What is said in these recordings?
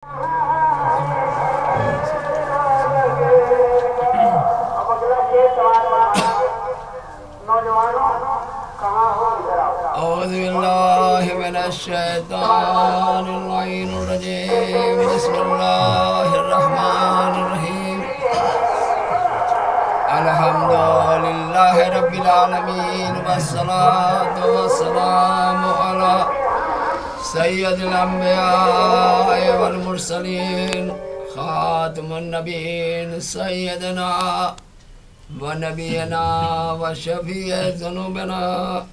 बिस्मिल्लाहिर्रहमानिर्रहीम अल्हम्दुलिल्लाहि रब्बिल आलमीन वस्सलातु वस्सलामु अला सय्यदिल अंबिया वल मुरसलीन खातमुन नबीन सय्यदना व नबीना व शफीए ज़ुनूबना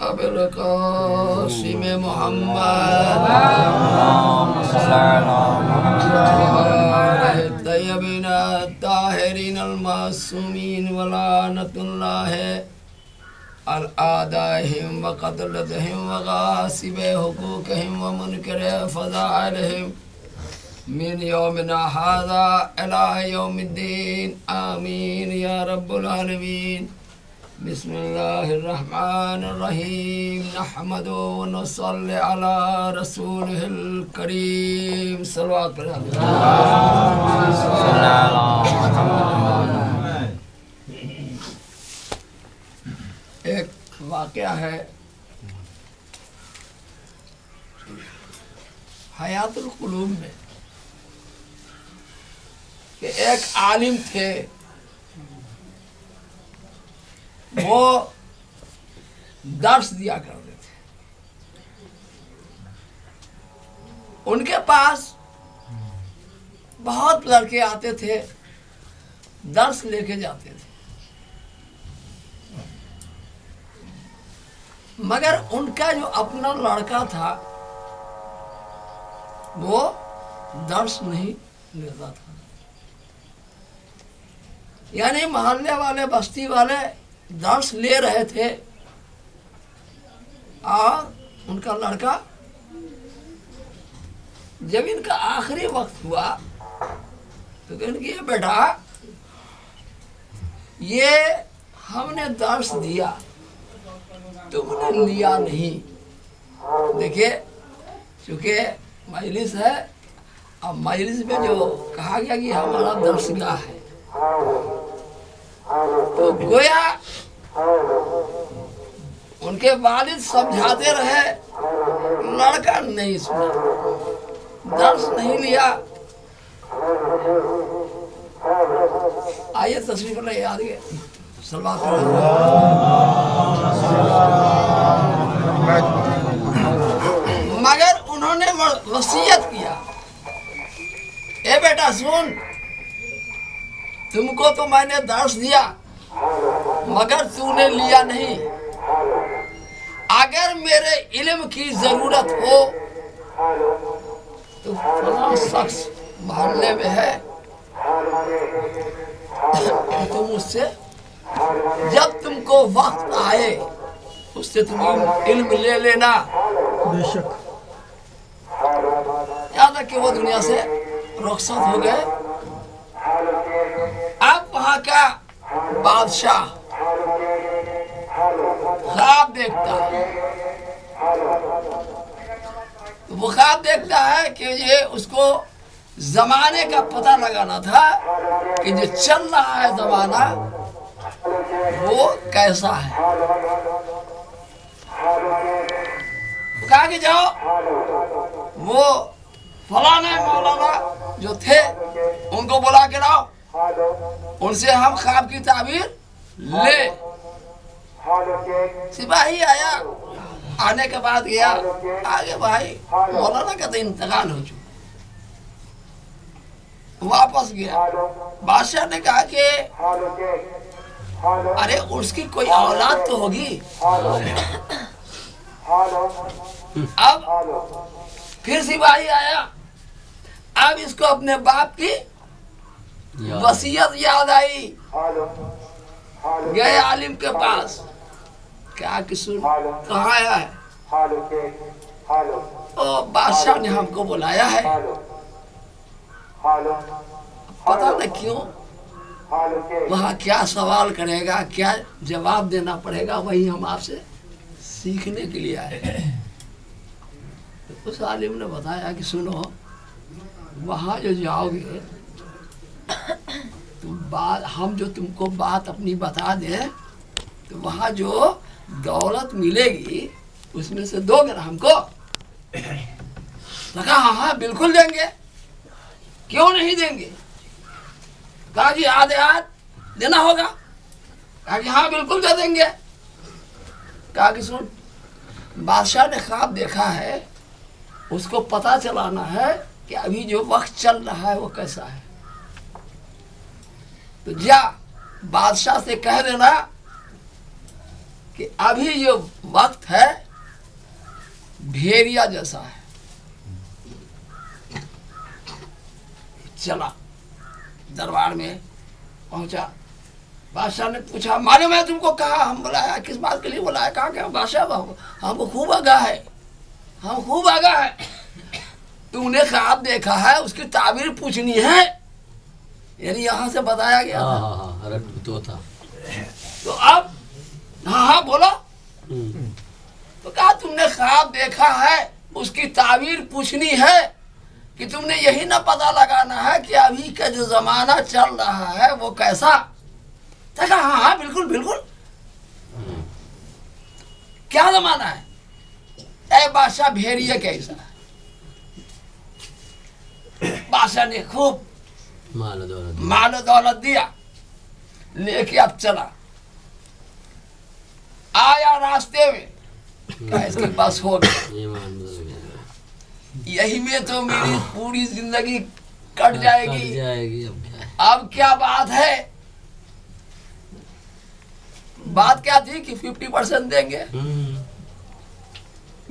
अबुल क़ासिम मुहम्मद तय्यबीन ताहिरीन अल मासूमीन व लानतुल्लाहि अल आदाहिम व क़त्लहिम व गासिबे हुकूक़हिम व मुनकिरे फ़ज़ाइलिहिम मिन यौमिना हाज़ा इला यौमिद्दीन आमीन या रब्बुल आलमीन। बिस्मिल्लाहिर्रहमानिर्रहीम नहमदु व नसल्ली अला रसूलिहिल करीम। सल्लल्लाहु अलैहि वसल्लम। एक वाक़या है हयातुल कुलूब में कि एक आलिम थे, वो दर्स दिया करते थे। उनके पास बहुत लड़के आते थे, दर्स लेके जाते थे, मगर उनका जो अपना लड़का था वो दर्स नहीं लेता था। यानी मोहल्ले वाले बस्ती वाले दर्स ले रहे थे और उनका लड़का, जब इनका आखिरी वक्त हुआ तो इनकी ये बेटा, ये हमने दर्स दिया तुमने लिया नहीं। देखिए, चूंकि मजलिस है, अब मजलिस में जो कहा गया कि हमारा दर्सगाह है, तो गोया उनके वालिद समझाते रहे, लड़का नहीं सुना, दर्स नहीं लिया। आइए तस्वीर ले याद है सलवात। मगर उन्होंने वसीयत किया, ए बेटा सुन, तुमको तो मैंने दर्स दिया मगर तूने लिया नहीं। अगर मेरे इल्म की जरूरत हो तो फलां शख्स मोहल्ले में है, तुम उससे जब तुमको वक्त आए उससे तुम इल्म ले लेना। बेशक। याद है कि वो दुनिया से रुखसत हो गए। अब वहां का बादशाह ख्वाब देखता है, वो ख्वाब देखता है कि ये उसको जमाने का पता लगाना था कि जो चल रहा है जमाना वो कैसा है। कहा कि जाओ वो फलाना मौलाना जो थे उनको बुला के लाओ, उनसे हम ख्वाब की ताबीर ले। सिपाही आया, आने के बाद गया आगे, भाई मौलाना का तो इंतकाल हो चुका। वापस गया, बादशाह ने कहा कि अरे उसकी कोई औलाद तो होगी। अब फिर सिपाही आया, अब इसको अपने बाप की वसीयत याद आई। गए आलिम के पास, क्या कि सुन, कहाँ आया है? ओ बादशाह ने हमको बुलाया है। पता नहीं क्यों, वहाँ क्या सवाल करेगा, क्या जवाब देना पड़ेगा, वही हम आपसे सीखने के लिए आए। उस आलिम ने बताया कि सुनो, वहाँ जो जाओगे तो बात हम जो तुमको बात अपनी बता दें तो वहाँ जो दौलत मिलेगी उसमें से दोगे ना हमको? लगा हाँ हाँ बिल्कुल देंगे, क्यों नहीं देंगे? कहा कि आधे हाथ देना होगा। कहा कि हाँ बिल्कुल दे देंगे। कहा कि सुन, बादशाह ने ख्वाब देखा है, उसको पता चलाना है कि अभी जो वक्त चल रहा है वो कैसा है। तो जा बादशाह से कह देना कि अभी जो वक्त है भेड़िया जैसा है। चला दरबार में पहुंचा। बादशाह ने पूछा मालूम है तुमको? कहा हम बुलाया, किस बात के लिए बुलाया? कहा क्या बादशाह हमको खूब आगाह है, हम खूब आगाह है। तूने ख्वाब देखा है, उसकी ताबीर पूछनी है। यानी यहाँ से बताया गया था। तो था। तो अब हाँ हाँ बोलो। तो कहा तुमने ख्वाब देखा है, उसकी ताबीर पूछनी है कि तुमने यही ना पता लगाना है कि अभी का जो जमाना चल रहा है वो कैसा? तो कहा हाँ हाँ बिल्कुल बिल्कुल। क्या जमाना है? ऐ बादशाह भेड़िए कैसा है? बादशाह ने खूब मालो दौलत दिया, लेके अब चला। आया रास्ते में, क्या इसके पास हो गया, यही में तो मेरी पूरी जिंदगी कट जाएगी। अब क्या बात है? बात क्या थी कि 50% देंगे।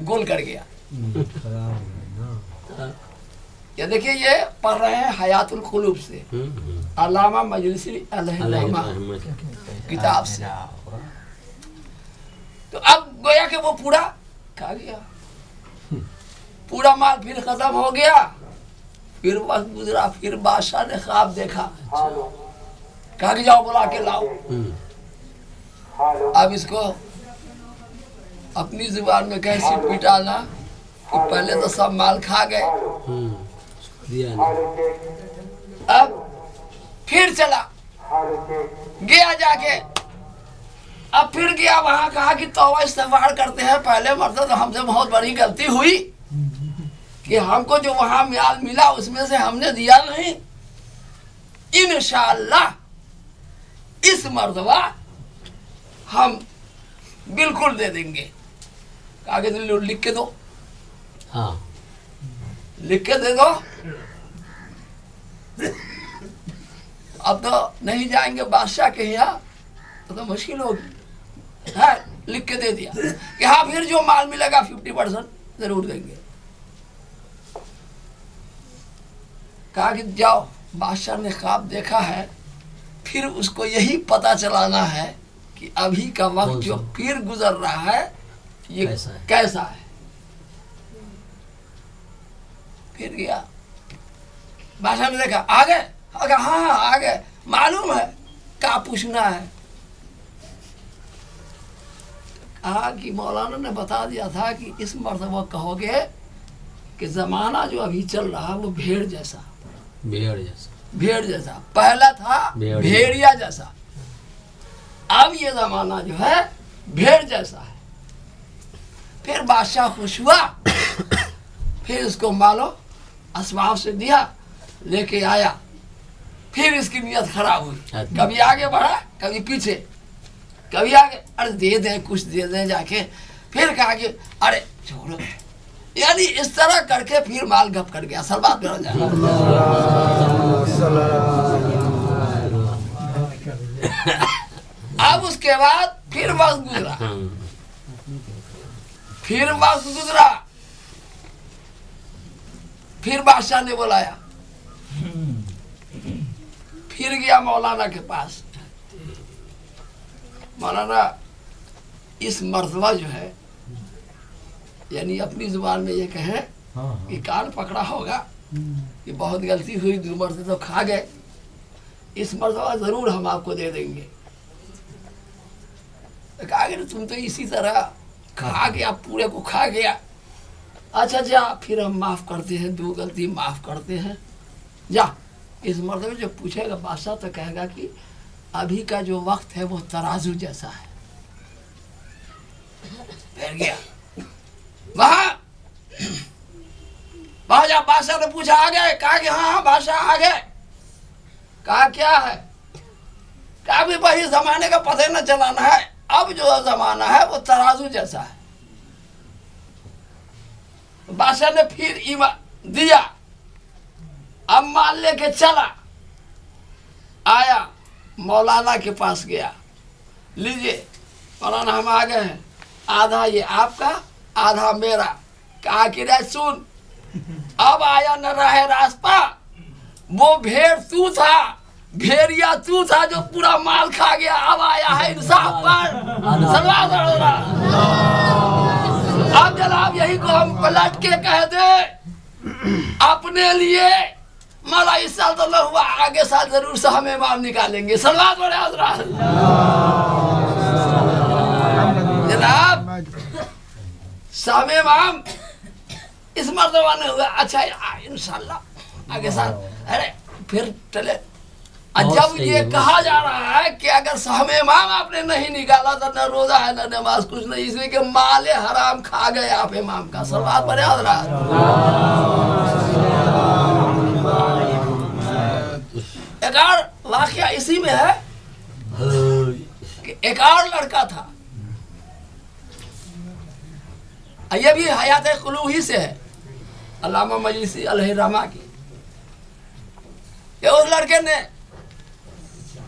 गोल कर गया। ये देखिए, ये पढ़ रहे हैं हयातुल कुलूब से, अल्लामा मजलिसी अलैहिर्रहमा किताब से। तो अब गोया कि वो पूरा खा गया, पूरा माल फिर खत्म हो गया। फिर वक्त गुजरा, फिर बादशाह ने ख्वाब देखा। कहा कि जाओ बुला के लाओ। अब इसको अपनी जुबान में कैसे पिटाना कि पहले तो सब माल खा गए। अब फिर चला गया, जाके अब फिर गया वहां। कहा कि तौबा इस्तिग़फ़ार करते हैं, पहले मतलब तो हमसे बहुत बड़ी गलती हुई कि हमको जो वहां माल मिला उसमें से हमने दिया नहीं। इंशाअल्लाह इस मर्तबा हम बिल्कुल दे देंगे। कागज लिख के दो। हाँ, लिख के दे दो। अब तो नहीं जाएंगे बादशाह के यहाँ, तो मुश्किल होगी। है, लिख के दे दिया कि हाँ फिर जो माल मिलेगा 50% जरूर देंगे। कहा कि जाओ, बादशाह ने ख्वाब देखा है, फिर उसको यही पता चलाना है कि अभी का वक्त जो फिर गुजर रहा है ये कैसा है। फिर गया, बादशाह ने देखा आ गए। हाँ आ गए, मालूम है क्या पूछना है? कहा कि मौलाना ने बता दिया था कि इस मर्तबा कहोगे कि जमाना जो अभी चल रहा है वो भेड़ जैसा। भेड़ जैसा पहला था, भेड़िया जैसा। अब ये जमाना जो है भेड़ जैसा है। फिर बादशाह खुश हुआ। फिर उसको मालो असबाब से दिया, लेके आया। फिर इसकी नीयत खराब हुई, कभी आगे बढ़ा कभी पीछे, कभी आगे, अरे दे दे कुछ दे दे जाके। फिर कहा कि अरे छोड़ो, यानी इस तरह करके फिर माल गप कर गया। असल बात कर जाए। अब उसके बाद फिर वक्त गुजरा, फिर वक्त गुजरा। फिर बादशाह ने बुलाया, फिर गया मौलाना के पास। मौलाना इस मर्तबा जो है, यानी अपनी जुबान में ये कहें कि कान पकड़ा होगा कि बहुत गलती हुई, 2 मरते तो खा गए, इस मर्तबा जरूर हम आपको दे देंगे। तो कहा कि तुम तो इसी तरह खा गया, पूरे को खा गया। अच्छा जा, फिर हम माफ करते हैं, 2 गलती माफ करते हैं, जा। इस मर्द में जो पूछेगा बादशाह तो कहेगा कि अभी का जो वक्त है वो तराजू जैसा है। फिर गया वहां जा। बादशाह ने पूछा आ गए? कहा कि हाँ बादशाह आ गए। कहा क्या है? कहा भी वही जमाने का पता न चलाना है, अब जो जमाना है वो तराजू जैसा है। बादशाह ने फिर ईमान दिया, अब माल लेके चला। आया मौलाना के पास गया, लीजिए मौलाना हम आ गए हैं, आधा ये आपका आधा मेरा। कहा कि रे सुन, अब आया न रहे रास्ता, वो भेड़ तू था, भेड़िया तू था जो पूरा माल खा गया, अब आया है इंसाफ पर। अब जनाब यही को हम पलट के कह दे अपने लिए मौला इस साल तो हुआ, आगे साल जरूर से हम इमाम निकालेंगे। सलवात बड़े हजरात। जनाब शाम इमाम इस मर्तबा ने हुआ। अच्छा इंशाल्लाह आगे साल। अरे फिर चले। जब ये कहा जा रहा है कि अगर शाम इमाम आपने नहीं निकाला तो न रोजा है न नमाज कुछ नहीं, इसलिए कि माले हराम खा गए आप इमाम का। सलवात बड़े हजरात। एक और वाकया इसी में है कि एक और लड़का था, ये भी हयात कुलू ही से है, अल्लामा मजलिसी अलैहिर्रहमा की। ये उस लड़के ने,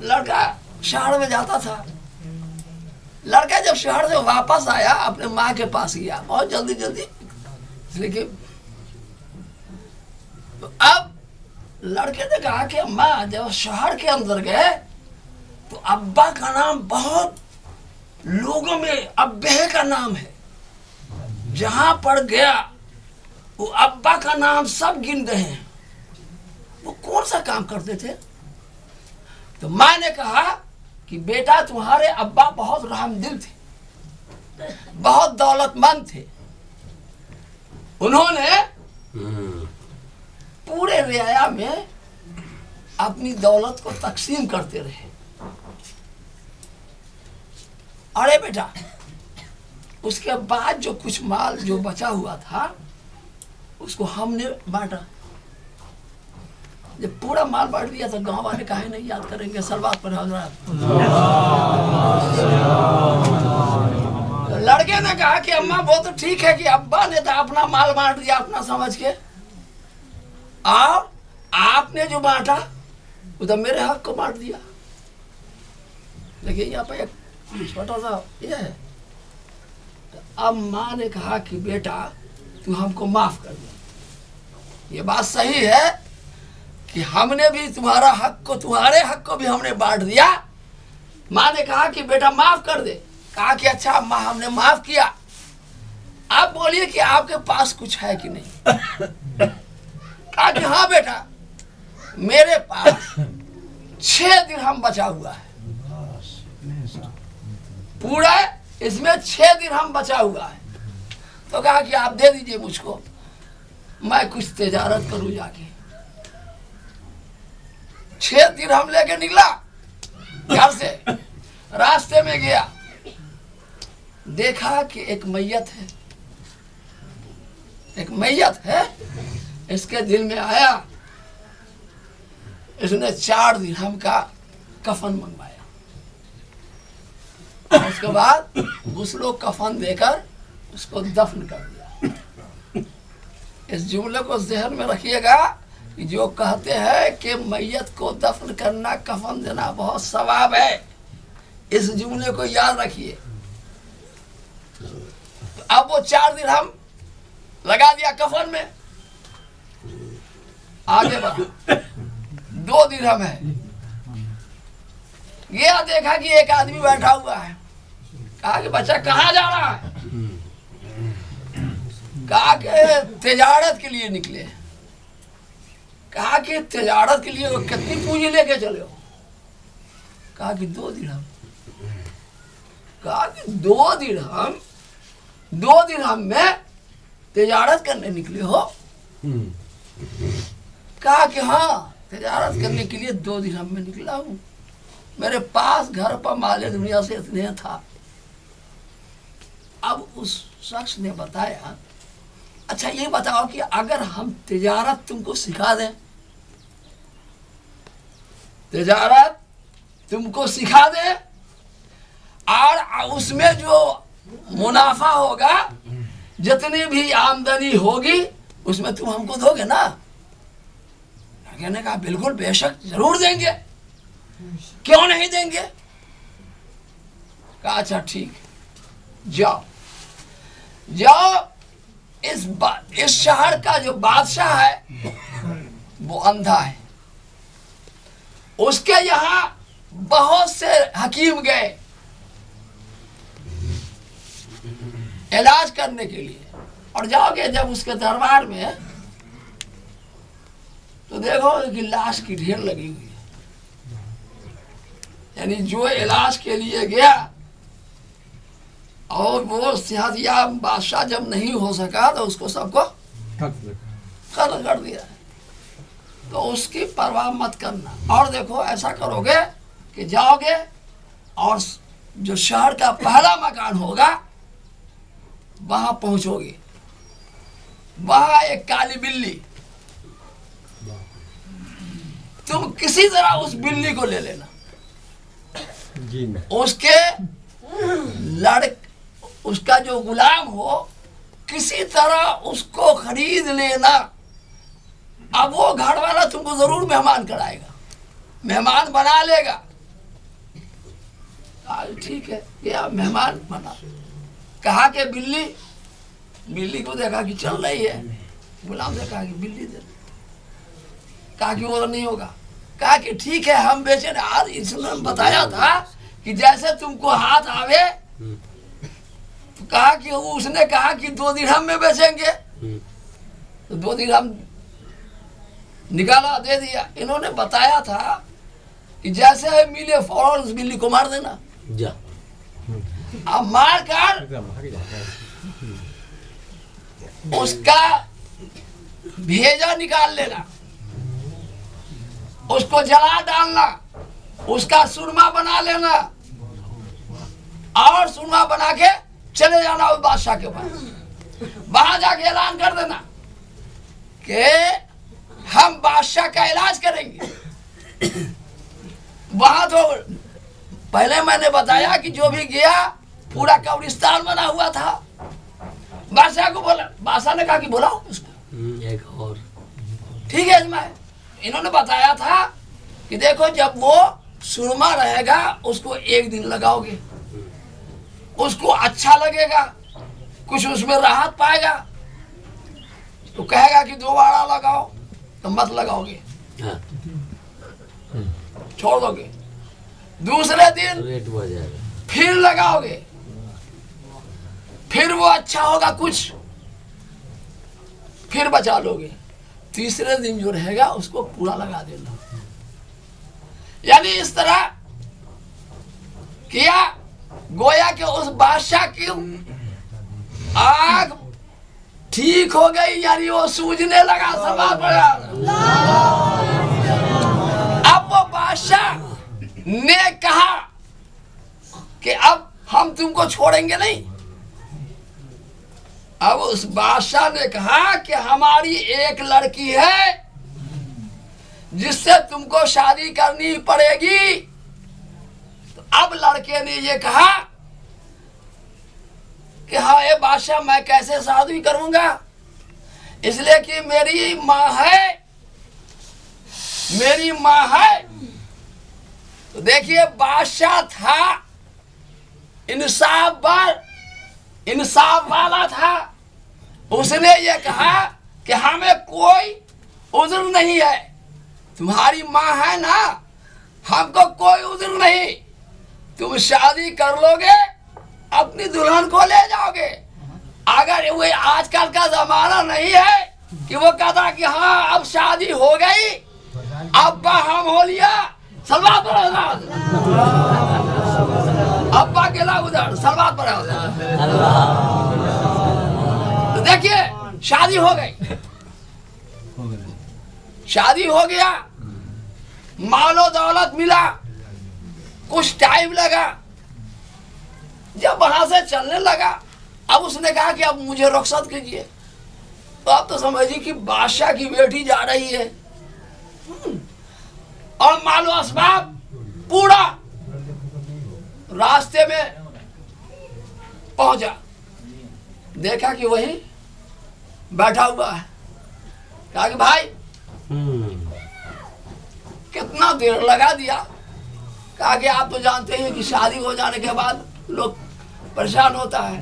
लड़का शहर में जाता था, लड़का जब शहर से वापस आया अपने माँ के पास गया बहुत जल्दी जल्दी, इसलिए कि तो अब लड़के ने कहा कि अम्मा जब शहर के अंदर गए तो अब्बा का नाम बहुत लोगों में अब्बे का नाम है, जहां पर गया वो अब्बा का नाम सब गिन रहे हैं, वो कौन सा काम करते थे? तो माँ ने कहा कि बेटा तुम्हारे अब्बा बहुत रहमदिल थे, बहुत दौलतमंद थे, उन्होंने पूरे रियाया में अपनी दौलत को तकसीम करते रहे। अरे बेटा उसके बाद जो कुछ माल जो बचा हुआ था उसको हमने बांटा। जब पूरा माल बांट दिया तो गांव वाले काहे नहीं याद करेंगे? सलवात पर हजरात। तो लड़के ने कहा कि अम्मा वो तो ठीक है कि अब्बा ने तो अपना माल बांट दिया अपना समझ के, और आपने जो बांटा वो तो मेरे हक को बांट दिया। देखिए यहाँ पे एक छोटा सा ये है। अब माँ ने कहा कि बेटा तू हमको माफ कर दे, ये बात सही है कि हमने भी तुम्हारा हक को, तुम्हारे हक को भी हमने बांट दिया। माँ ने कहा कि बेटा माफ कर दे। कहा कि अच्छा अम्मा हमने माफ किया, आप बोलिए कि आपके पास कुछ है कि नहीं? कहा कि हाँ बेटा मेरे पास 6 दिरहम बचा हुआ है, पूरा इसमें 6 दिरहम बचा हुआ है। तो कहा कि आप दे दीजिए मुझको, मैं कुछ तिजारत करूं जाके। 6 दिरहम लेके निकला घर से, रास्ते में गया, देखा कि एक मैयत है, एक मैयत है। इसके दिल में आया, इसने 4 दिरहम का कफन मंगवाया। उसके बाद गुस्लो कफन देकर उसको दफन कर दिया। इस जुमले को ज़हन में रखिएगा कि जो कहते हैं कि मैयत को दफन करना, कफन देना बहुत सवाब है, इस जुमले को याद रखिए। अब वो 4 दिरहम लगा दिया कफन में, आगे बढ़ा, 2 दिरहम है। गया देखा कि एक आदमी बैठा हुआ है। कहा कि बच्चा कहाँ जा रहा है? कहा कि तिजारत के लिए निकले। कहा कि तिजारत के लिए कितनी पूंजी लेके चले हो? कहा कि 2 दिरहम। कहा कि 2 दिरहम, 2 दिरहम में तिजारत करने निकले हो? कहा कि हाँ तिजारत करने के लिए 2 दिरहम में निकला हूँ, मेरे पास घर पर माले दुनिया से इतने था। अब उस शख्स ने बताया, अच्छा ये बताओ कि अगर हम तिजारत तुमको सिखा दें, तिजारत तुमको सिखा दें और उसमें जो मुनाफा होगा, जितनी भी आमदनी होगी उसमें तुम हमको दोगे ना? कहने कहा बिल्कुल बेशक जरूर देंगे, क्यों नहीं देंगे? कहा अच्छा ठीक, जाओ जाओ। इस शहर का जो बादशाह है वो अंधा है, उसके यहाँ बहुत से हकीम गए इलाज करने के लिए, और जाओगे जब उसके दरबार में तो देखोगे कि लाश की ढेर लगी हुई है। यानी जो इलाज के लिए गया और वो सियासिया बादशाह जब नहीं हो सका तो उसको सबको खत्म कर दिया। तो उसकी परवाह मत करना, और देखो ऐसा करोगे कि जाओगे और जो शहर का पहला मकान होगा वहां पहुंचोगे, वहां एक काली बिल्ली, तुम किसी तरह उस बिल्ली को ले लेना, उसका जो गुलाम हो किसी तरह उसको खरीद लेना। अब वो घर वाला तुमको जरूर मेहमान कराएगा, मेहमान बना लेगा। ठीक है या मेहमान बना, कहा कि बिल्ली को देखा कि चल रही है, गुलाम से कहा कि बिल्ली दे, कहा कि वो नहीं होगा। कहा कि ठीक है हम बेचे, आज इसने बताया था कि जैसे तुमको हाथ आवे, तो कहा कि उसने कहा कि 2 दिरहम में बेचेंगे, तो 2 दिरहम निकाला दे दिया। इन्होंने बताया था कि जैसे मिले फौरन उस बिल्ली को मार देना, अब मार कर उसका भेजा निकाल लेना, उसको जला डालना, उसका सुरमा बना लेना और सुरमा बना के चले जाना उस बादशाह के पास। वहां जाके ऐलान कर देना कि हम बादशाह का इलाज करेंगे। वहां तो पहले मैंने बताया कि जो भी गया पूरा कब्रिस्तान बना हुआ था। बादशाह को बोला, बादशाह ने कहा कि बुलाओ उसको। एक और ठीक है मैं इन्होंने बताया था कि देखो जब वो सुरमा रहेगा उसको 1 दिन लगाओगे, उसको अच्छा लगेगा, कुछ उसमें राहत पाएगा, तो कहेगा कि 2 बाड़ा लगाओ, तो मत लगाओगे, छोड़ दोगे। दूसरे दिन रेट बढ़ जाएगा, फिर लगाओगे, फिर वो अच्छा होगा कुछ, फिर बचा लोगे। तीसरे दिन जो रहेगा उसको पूरा लगा देना। यानी इस तरह किया, गोया कि उस बादशाह की आग ठीक हो गई, यानी वो सूझने लगा, समा पड़ा। अब वो बादशाह ने कहा कि अब हम तुमको छोड़ेंगे नहीं। अब उस बादशाह ने कहा कि हमारी एक लड़की है जिससे तुमको शादी करनी पड़ेगी। तो अब लड़के ने ये कहा कि हाँ ये बादशाह मैं कैसे शादी करूंगा, इसलिए कि मेरी माँ है। तो देखिए बादशाह था इंसाफ वाला था। उसने ये कहा कि हमें कोई उज़्र नहीं है, तुम्हारी माँ है ना, हमको कोई उज़्र नहीं, तुम शादी कर लोगे, अपनी दुल्हन को ले जाओगे। अगर वो आजकल का जमाना नहीं है कि वो कहता कि हाँ अब शादी हो गई, अब्बा हम हो लिया, सलवार पर अब्बा के ला उधर सलवार पर तो देखिए शादी हो गई। शादी हो गया, मालो दौलत मिला, कुछ टाइम लगा, जब वहां से चलने लगा, अब उसने कहा कि अब मुझे रुखसत कीजिए। तो आप तो समझिए कि बादशाह की बेटी जा रही है और मालो असबाब पूरा रास्ते में पहुंचा, देखा कि वही बैठा हुआ है। कहा कि भाई कितना देर लगा दिया। कहा कि आप तो जानते हैं कि शादी हो जाने के बाद लोग परेशान होता है,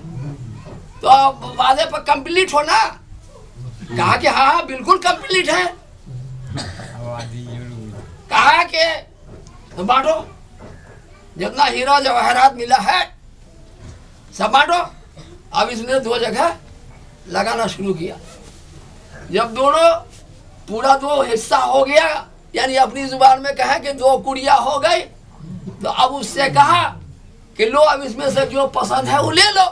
तो आप वादे पर कंप्लीट हो ना। कहा कि हाँ बिल्कुल कंप्लीट है। कहा कि तो बांटो, जितना हीरा जवाहरात मिला है सब बांटो। अब इसने 2 जगह लगाना शुरू किया। जब दोनों पूरा 2 हिस्सा हो गया, यानी अपनी जुबान में कहा कि 2 कुड़िया हो गई, तो अब उससे कहा कि लो अब इसमें से जो पसंद है वो ले लो।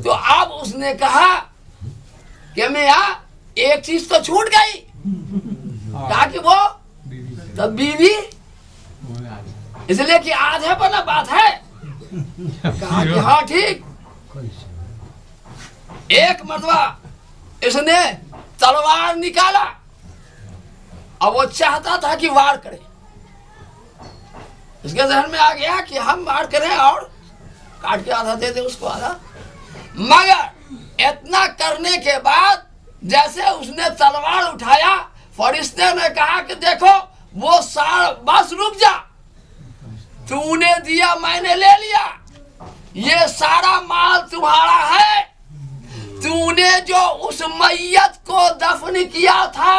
तो अब उसने कहा कि मैं एक चीज तो छूट गई। कहा कि वो तब बीवी, इसलिए कि आधे पर ना बात है। कहा कि हाँ ठीक। एक मरतबा इसने तलवार निकाला, अब वो चाहता था कि वार करे। इसके जहन में आ गया कि हम वार करें और काट के आधा दे दे उसको आधा। मगर इतना करने के बाद जैसे उसने तलवार उठाया, फरिश्ते ने कहा कि देखो वो सार बस रुक जा, तूने दिया मैंने ले लिया, ये सारा माल तुम्हारा है। तूने जो उस मैयत को दफन किया था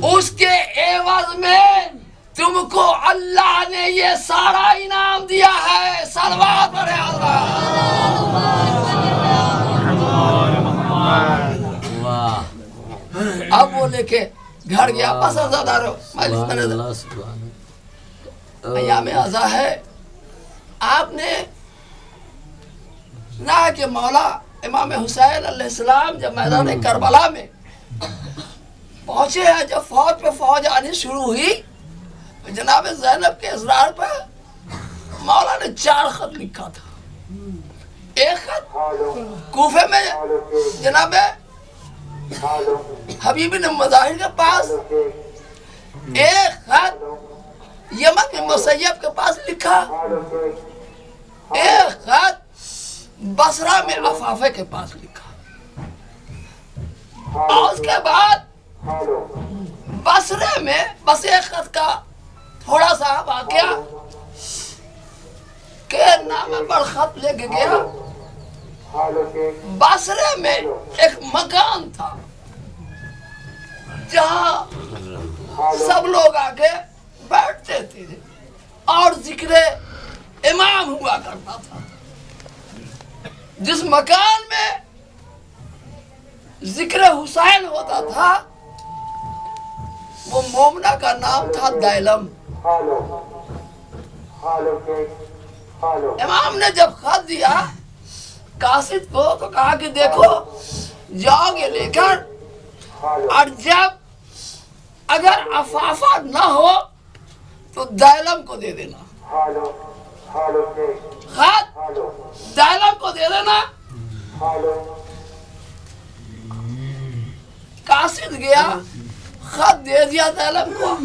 उसके एवज में तुमको अल्लाह ने ये सारा इनाम दिया है। सलवात पढ़े अल्लाह। अब वो लेके घर गया। पसंदारो में आजा है, आपने ना कि मौला इमाम हुसैन अलैहिस्सलाम जब मैदान करबला में पहुंचे हैं, जब फौज पे फौज आनी शुरू हुई, जनाब ज़ैनब के इसरार पर मौला ने 4 खत लिखा था। एक खत कूफे में जनाब हबीब ने मज़ाहिर के पास, एक खत यमन के मुसैयब के पास लिखा, एक खत बसरा में अफाफे के पास लिखा। और उसके बाद बसरे में बस एक खत का थोड़ा सा वाकया के नाम पर खत लेके गया। बसरे में एक मकान था जहाँ सब लोग आके बैठते थे और जिक्र इमाम हुआ करता था। जिस मकान में जिक्र हुसैन होता था वो मोमना का नाम था दैलम। इमाम ने जब खत दिया कासिद को तो कहा कि देखो जाओगे लेकर, और जब अगर अफाफा न हो तो दैलम को दे देना, खत दैलम को दे देना। कासिद गया, खत दे दिया दैलम को।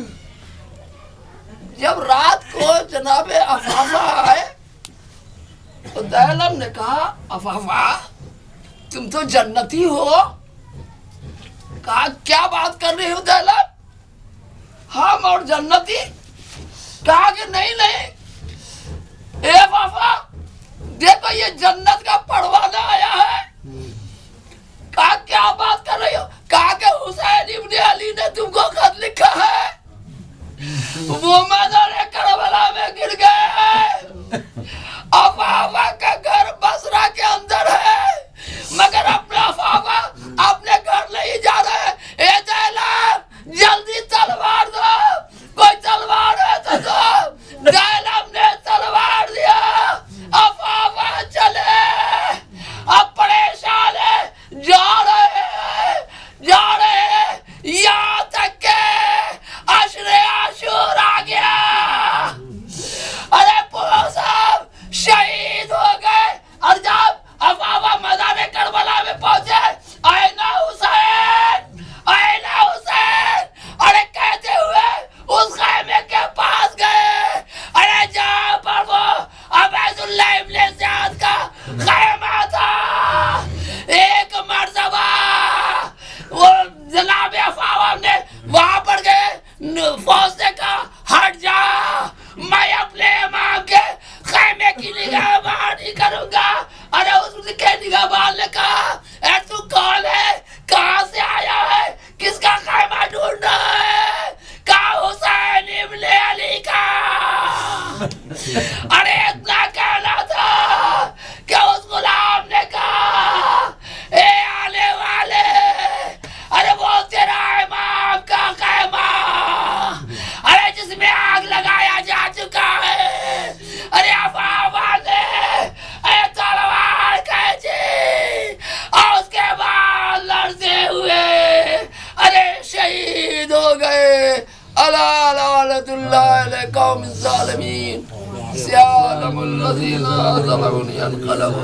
जब रात को जनाबे अफाफा आए तो दैलम ने कहा अफाफा तुम तो जन्नती हो। कहा क्या बात कर रहे हो दैलम, हम और जन्नती? कहा कि नहीं नहीं, ए अफाफा देखो ये जन्नत का परवाना आया है। कहा क्या बात कर रही हो? कहा कि हुसैन इब्ने अली ने तुमको खत लिखा है, वो मैदान करबला में गिर गए। अफाफा का घर बसरा के अंदर है, मगर अपने अफाफा अपने घर नहीं जा रहे। ए दैलम जल्दी तलवार दो, कोई तलवार है तो दो। दैलम ने तलवार दिया, अफाफा चले। अब परेशान है, जा रहे हैं अरे इतना कहना था कि उस गुलाम ने कहा ए आने वाले, अरे वो तेरा इमाम का ख़ैमा, अरे जिसमें आग लगाया जा चुका है, अरे अफवाह ने अरे तलवार कैची और उसके बाद लड़ते हुए अरे शहीद हो गए। अला लानतुल्लाह अलैहि कौम ज़ालिमीन सयालमुल लज़ीना ज़लमू यनक़लबू।